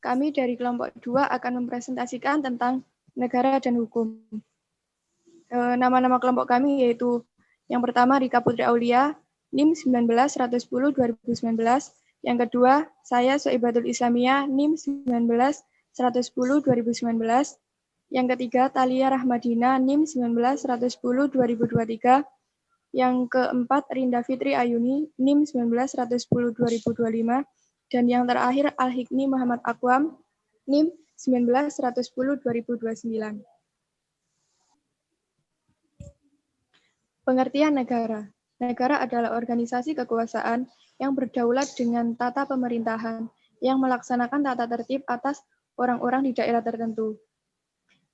Kami dari kelompok 2 akan mempresentasikan tentang negara dan hukum. Nama-nama kelompok kami yaitu yang pertama Rika Putri Aulia, NIM 19-110-2019. Yang kedua, saya Soibatul Islamiyah, NIM 19-110-2019. Yang ketiga, Talia Rahmadina, NIM 19-110-2023. Yang keempat, Rinda Fitri Ayuni, NIM 19-110-2025. Dan yang terakhir, Al-Hikmi Muhammad Aqwam, NIM 19-110-2029. Pengertian negara. Negara adalah organisasi kekuasaan yang berdaulat dengan tata pemerintahan yang melaksanakan tata tertib atas orang-orang di daerah tertentu.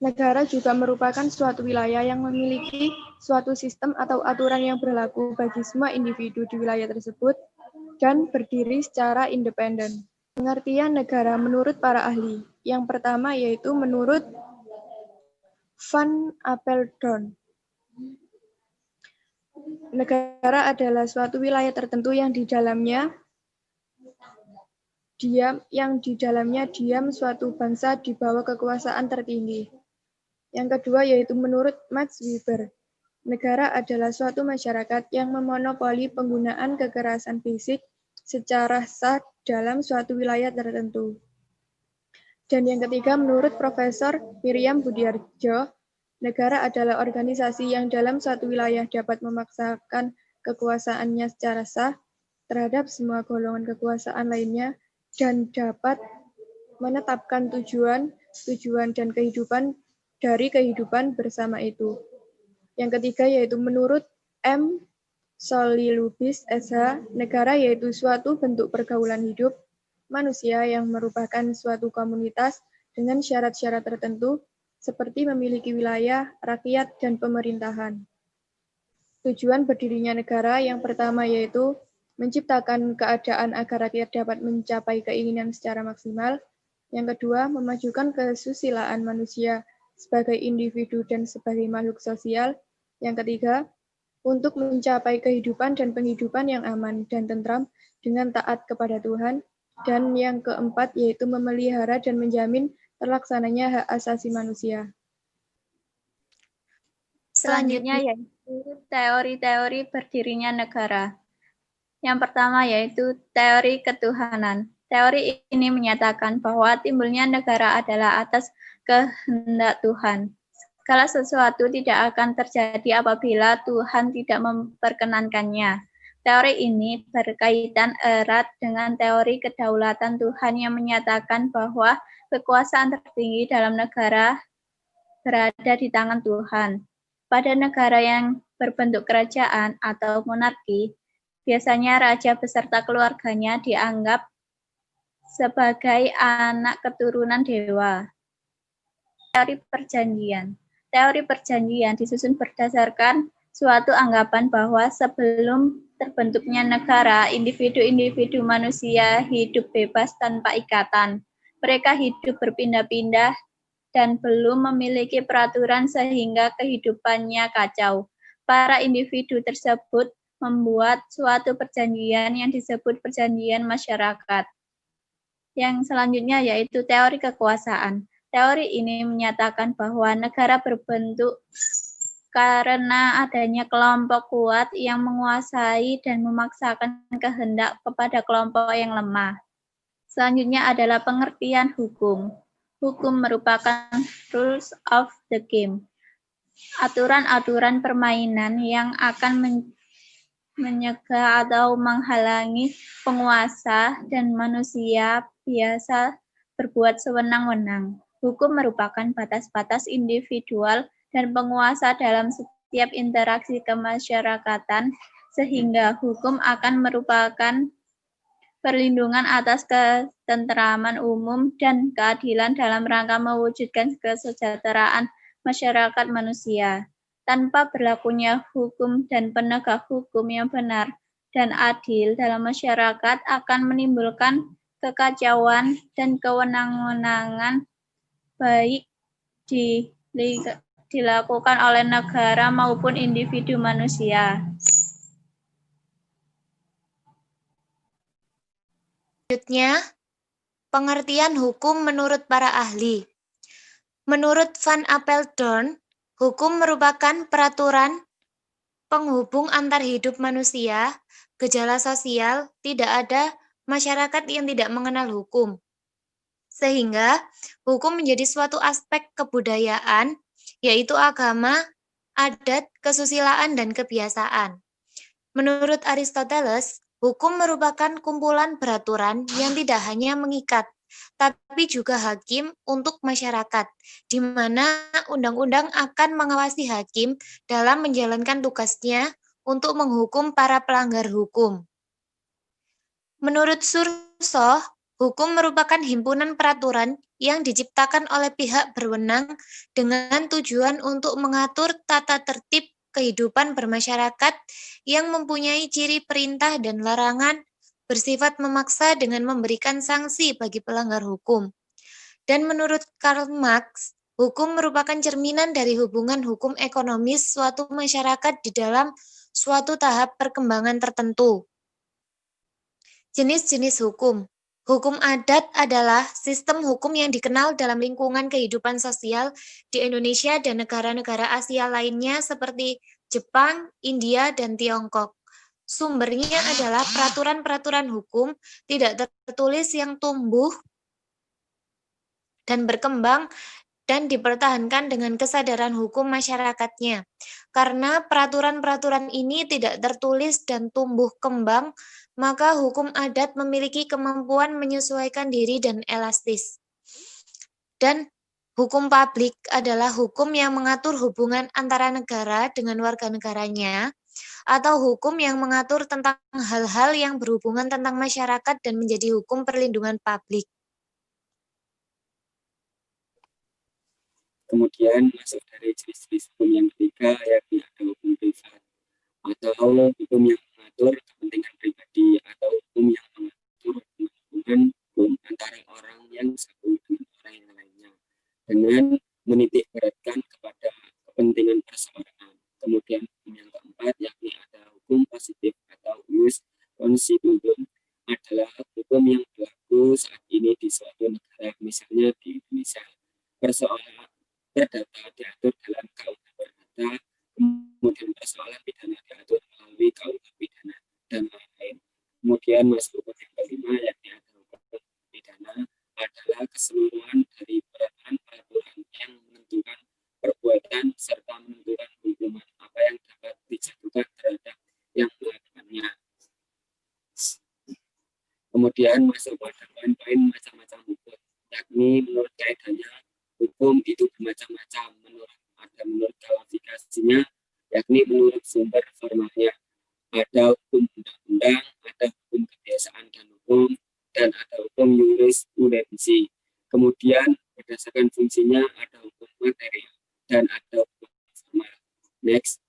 Negara juga merupakan suatu wilayah yang memiliki suatu sistem atau aturan yang berlaku bagi semua individu di wilayah tersebut dan berdiri secara independen. Pengertian negara menurut para ahli. Yang pertama yaitu menurut Van Apeldoorn. Negara adalah suatu wilayah tertentu yang di dalamnya diam suatu bangsa di bawah kekuasaan tertinggi. Yang kedua yaitu menurut Max Weber. Negara adalah suatu masyarakat yang memonopoli penggunaan kekerasan fisik secara sah dalam suatu wilayah tertentu. Dan yang ketiga menurut Profesor Miriam Budiarjo, negara adalah organisasi yang dalam suatu wilayah dapat memaksakan kekuasaannya secara sah terhadap semua golongan kekuasaan lainnya dan dapat menetapkan tujuan dan kehidupan dari kehidupan bersama itu. Yang ketiga yaitu menurut M. Solilubis SH, negara yaitu suatu bentuk pergaulan hidup manusia yang merupakan suatu komunitas dengan syarat-syarat tertentu seperti memiliki wilayah, rakyat, dan pemerintahan. Tujuan berdirinya negara yang pertama yaitu menciptakan keadaan agar rakyat dapat mencapai keinginan secara maksimal. Yang kedua, memajukan kesusilaan manusia sebagai individu dan sebagai makhluk sosial. Yang ketiga, untuk mencapai kehidupan dan penghidupan yang aman dan tentram dengan taat kepada Tuhan. Dan yang keempat, yaitu memelihara dan menjamin terlaksananya hak asasi manusia. Selanjutnya yaitu teori-teori berdirinya negara. Yang pertama yaitu teori ketuhanan. Teori ini menyatakan bahwa timbulnya negara adalah atas kehendak Tuhan. Segala sesuatu tidak akan terjadi apabila Tuhan tidak memperkenankannya. Teori ini berkaitan erat dengan teori kedaulatan Tuhan yang menyatakan bahwa kekuasaan tertinggi dalam negara berada di tangan Tuhan. Pada negara yang berbentuk kerajaan atau monarki, biasanya raja beserta keluarganya dianggap sebagai anak keturunan dewa. Teori perjanjian. Teori perjanjian disusun berdasarkan suatu anggapan bahwa sebelum terbentuknya negara, individu-individu manusia hidup bebas tanpa ikatan. Mereka hidup berpindah-pindah dan belum memiliki peraturan sehingga kehidupannya kacau. Para individu tersebut membuat suatu perjanjian yang disebut perjanjian masyarakat. Yang selanjutnya yaitu teori kekuasaan. Teori ini menyatakan bahwa negara berbentuk karena adanya kelompok kuat yang menguasai dan memaksakan kehendak kepada kelompok yang lemah. Selanjutnya adalah pengertian hukum. Hukum merupakan rules of the game, aturan-aturan permainan yang akan menyegah atau menghalangi penguasa dan manusia biasa berbuat sewenang-wenang. Hukum merupakan batas-batas individual dan penguasa dalam setiap interaksi kemasyarakatan, sehingga hukum akan merupakan perlindungan atas ketentraman umum dan keadilan dalam rangka mewujudkan kesejahteraan masyarakat manusia. Tanpa berlakunya hukum dan penegak hukum yang benar dan adil dalam masyarakat akan menimbulkan kekacauan dan kewenang-wenangan baik dilakukan oleh negara maupun individu manusia. Selanjutnya, Pengertian hukum menurut para ahli. Menurut Van Apeldoorn, hukum merupakan peraturan penghubung antar hidup manusia, gejala sosial, tidak ada masyarakat yang tidak mengenal hukum. Sehingga hukum menjadi suatu aspek kebudayaan, yaitu agama, adat, kesusilaan, dan kebiasaan. Menurut Aristoteles, hukum merupakan kumpulan peraturan yang tidak hanya mengikat, tapi juga hakim untuk masyarakat, di mana undang-undang akan mengawasi hakim dalam menjalankan tugasnya untuk menghukum para pelanggar hukum. Menurut Sursoh, hukum merupakan himpunan peraturan yang diciptakan oleh pihak berwenang dengan tujuan untuk mengatur tata tertib kehidupan bermasyarakat yang mempunyai ciri perintah dan larangan, bersifat memaksa dengan memberikan sanksi bagi pelanggar hukum. Dan menurut Karl Marx, hukum merupakan cerminan dari hubungan hukum ekonomis suatu masyarakat di dalam suatu tahap perkembangan tertentu. Jenis-jenis hukum. Hukum adat adalah sistem hukum yang dikenal dalam lingkungan kehidupan sosial di Indonesia dan negara-negara Asia lainnya seperti Jepang, India, dan Tiongkok. Sumbernya adalah peraturan-peraturan hukum tidak tertulis yang tumbuh dan berkembang dan dipertahankan dengan kesadaran hukum masyarakatnya. Karena peraturan-peraturan ini tidak tertulis dan tumbuh kembang, maka hukum adat memiliki kemampuan menyesuaikan diri dan elastis. Dan hukum publik adalah hukum yang mengatur hubungan antara negara dengan warga negaranya, atau hukum yang mengatur tentang hal-hal yang berhubungan tentang masyarakat dan menjadi hukum perlindungan publik. Kemudian masuk dari jenis-jenis hukum yang ketiga, yakni ada hukum privat atau hukum yang mengatur kepentingan pribadi atau hukum yang mengatur hubungan hukum antara orang yang satu dengan orang yang lainnya dengan menitik beratkan kepada kepentingan perseorangan. Kemudian hukum yang keempat, yakni ada hukum positif atau ius constitutum, adalah hukum yang berlaku saat ini di suatu negara, misalnya di Indonesia. Persoalan perdata diatur dalam KUH perdata, kemudian persoalan pidana diatur melalui KUH pidana dan lain-lain. Kemudian masuk hukum yang kelima, yakni ada hukum pidana, adalah keseluruhan dari peraturan yang menentukan perbuatan serta menentukan hukuman apa yang dapat dijatuhkan terhadap yang melakukannya. Kemudian masuk pada poin-poin macam-macam hukum, yakni menurut kaidahnya hukum itu bermacam-macam, menurut klasifikasinya, yakni menurut sumber formalnya. Ada hukum undang-undang, ada hukum kebiasaan dan hukum, dan ada hukum jurisprudensi. Kemudian berdasarkan fungsinya ada hukum material dan ada hukum formal. Next.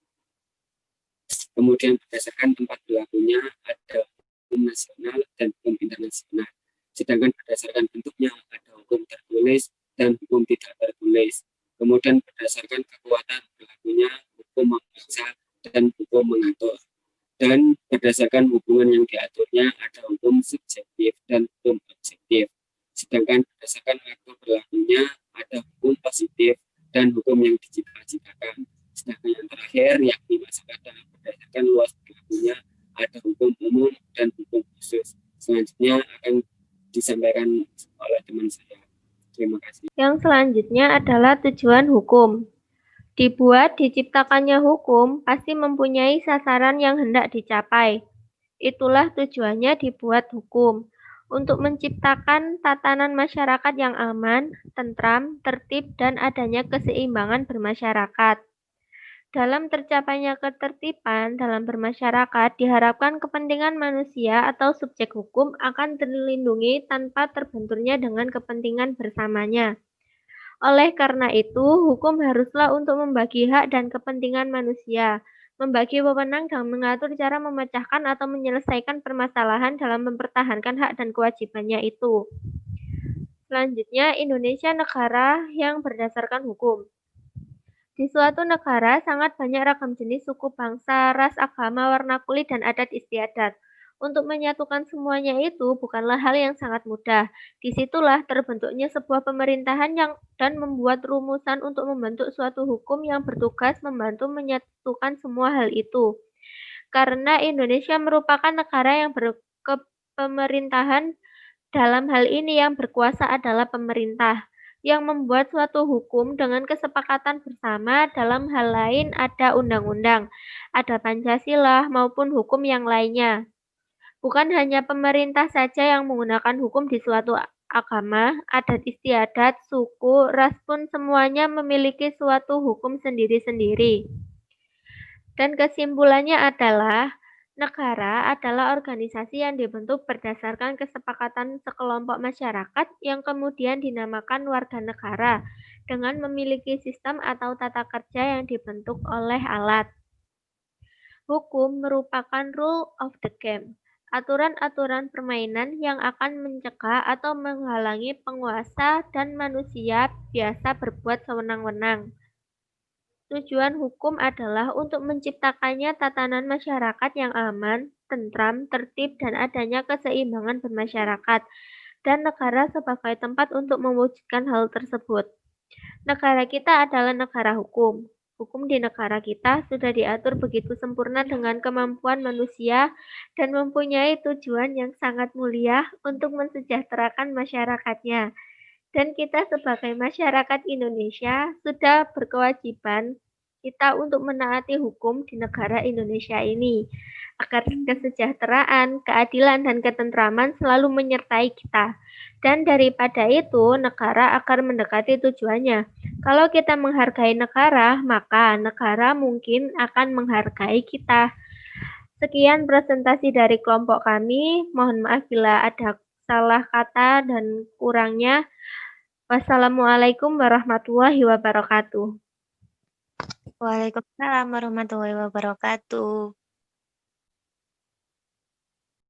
Kemudian berdasarkan tempat berlakunya ada hukum nasional dan hukum internasional. Sedangkan berdasarkan bentuknya ada hukum tertulis dan hukum tidak tertulis. Kemudian berdasarkan kekuatan berlakunya hukum memaksa dan hukum mengatur. Dan berdasarkan hubungan yang diaturnya ada hukum subjektif dan hukum objektif. Sedangkan berdasarkan waktu berlakunya ada hukum positif dan hukum yang dicipta-ciptakan. Sedangkan yang terakhir yakni masa kadang berdasarkan luas berlakunya ada hukum umum dan hukum khusus. Selanjutnya akan disampaikan oleh teman saya. Terima kasih. Yang selanjutnya adalah tujuan hukum. Dibuat diciptakannya hukum pasti mempunyai sasaran yang hendak dicapai. Itulah tujuannya dibuat hukum, untuk menciptakan tatanan masyarakat yang aman, tentram, tertib, dan adanya keseimbangan bermasyarakat. Dalam tercapainya ketertiban dalam bermasyarakat, diharapkan kepentingan manusia atau subjek hukum akan terlindungi tanpa terbenturnya dengan kepentingan bersamanya. Oleh karena itu, hukum haruslah untuk membagi hak dan kepentingan manusia, membagi wewenang dan mengatur cara memecahkan atau menyelesaikan permasalahan dalam mempertahankan hak dan kewajibannya itu. Selanjutnya, Indonesia negara yang berdasarkan hukum. Di suatu negara sangat banyak ragam jenis suku bangsa, ras, agama, warna kulit, dan adat istiadat. Untuk menyatukan semuanya itu bukanlah hal yang sangat mudah. Disitulah terbentuknya sebuah pemerintahan dan membuat rumusan untuk membentuk suatu hukum yang bertugas membantu menyatukan semua hal itu. Karena Indonesia merupakan negara yang berkepemerintahan, dalam hal ini yang berkuasa adalah pemerintah, yang membuat suatu hukum dengan kesepakatan bersama. Dalam hal lain ada undang-undang, ada Pancasila maupun hukum yang lainnya. Bukan hanya pemerintah saja yang menggunakan hukum di suatu agama, adat istiadat, suku, ras pun semuanya memiliki suatu hukum sendiri-sendiri. Dan kesimpulannya adalah, negara adalah organisasi yang dibentuk berdasarkan kesepakatan sekelompok masyarakat yang kemudian dinamakan warga negara dengan memiliki sistem atau tata kerja yang dibentuk oleh alat. Hukum merupakan rule of the game, aturan-aturan permainan yang akan mencegah atau menghalangi penguasa dan manusia biasa berbuat sewenang-wenang. Tujuan hukum adalah untuk menciptakannya tatanan masyarakat yang aman, tentram, tertib, dan adanya keseimbangan bermasyarakat, dan negara sebagai tempat untuk mewujudkan hal tersebut. Negara kita adalah negara hukum. Hukum di negara kita sudah diatur begitu sempurna dengan kemampuan manusia dan mempunyai tujuan yang sangat mulia untuk mensejahterakan masyarakatnya. Dan kita sebagai masyarakat Indonesia sudah berkewajiban kita untuk menaati hukum di negara Indonesia ini, agar kesejahteraan, keadilan, dan ketentraman selalu menyertai kita. Dan daripada itu, negara akan mendekati tujuannya. Kalau kita menghargai negara, maka negara mungkin akan menghargai kita. Sekian presentasi dari kelompok kami. Mohon maaf bila ada salah kata dan kurangnya. Wassalamualaikum warahmatullahi wabarakatuh. Waalaikumsalam warahmatullahi wabarakatuh.